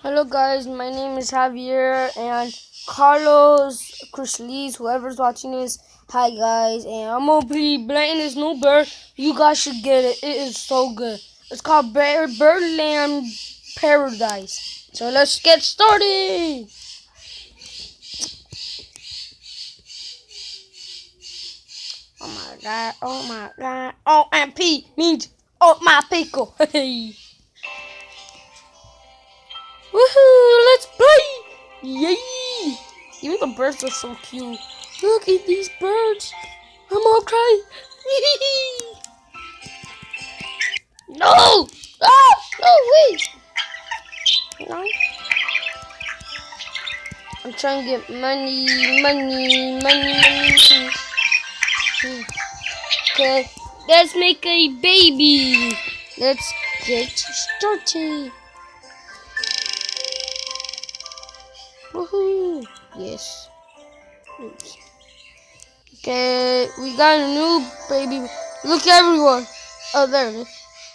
Hello guys, my name is Javier and Carlos, Chris Lees, whoever's watching this. Hi guys, and I'm gonna be playing this new bird. You guys should get it. It is so good. It's called Birdland Paradise. So let's get started. Oh my god, oh my god. OMP means oh my pickle. Hey. Woohoo, let's play! Yay! Even the birds are so cute. Look at these birds. I'm all crying. No! Ah! No, wait! No. I'm trying to get money. Okay, let's make a baby. Let's get started. Woohoo! Yes. Oops. Okay, we got a new baby. Look everyone. Oh, there it is.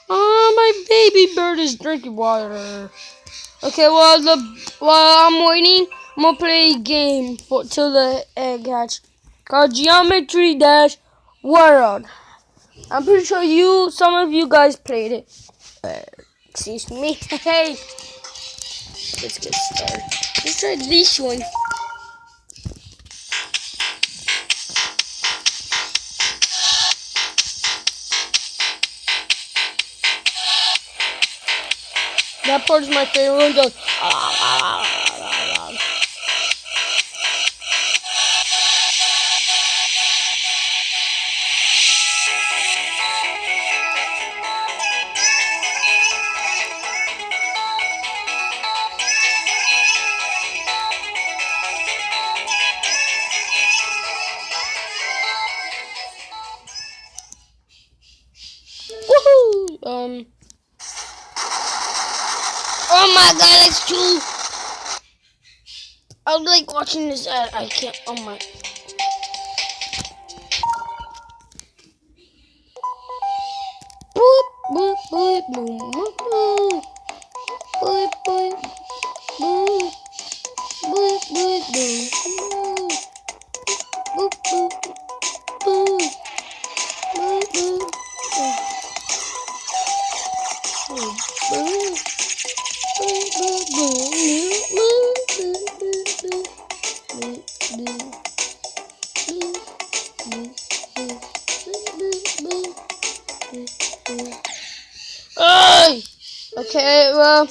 Oh, my baby bird is drinking water. Okay, while I'm waiting, I'm gonna play a game till the egg hatch called Geometry Dash World. I'm pretty sure some of you guys played it. Excuse me. Hey, let's get started. Let's try this one. That part is my favorite one. Goes. Woohoo! Oh my god, that's true. I like watching this ad. I can't. Oh my. Boop, boop, boop, boop, boop, boop. Boop, boop, boop. Boop, boop, boop, boop. Boop, boop, boop. Boop, boop, boop. Okay, well,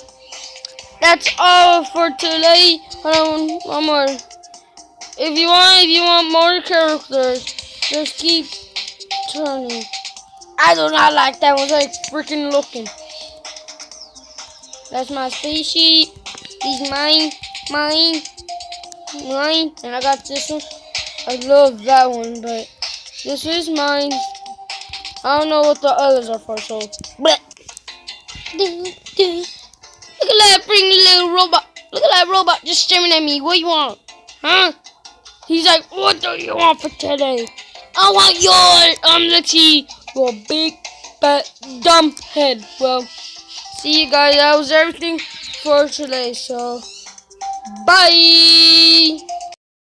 that's all for today. Hold on, one more. If you want more characters, just keep turning. I do not like that one. Like freaking looking. That's my spaceship. He's mine, and I got this one. I love that one, but this is mine. I don't know what the others are for, so. Bleh. Look at that freaking little robot. Look at that robot just staring at me. What you want? Huh? He's like, what do you want for today? I want let's see, your big, fat, dumb head. Well, see you guys. That was everything for today. So, bye.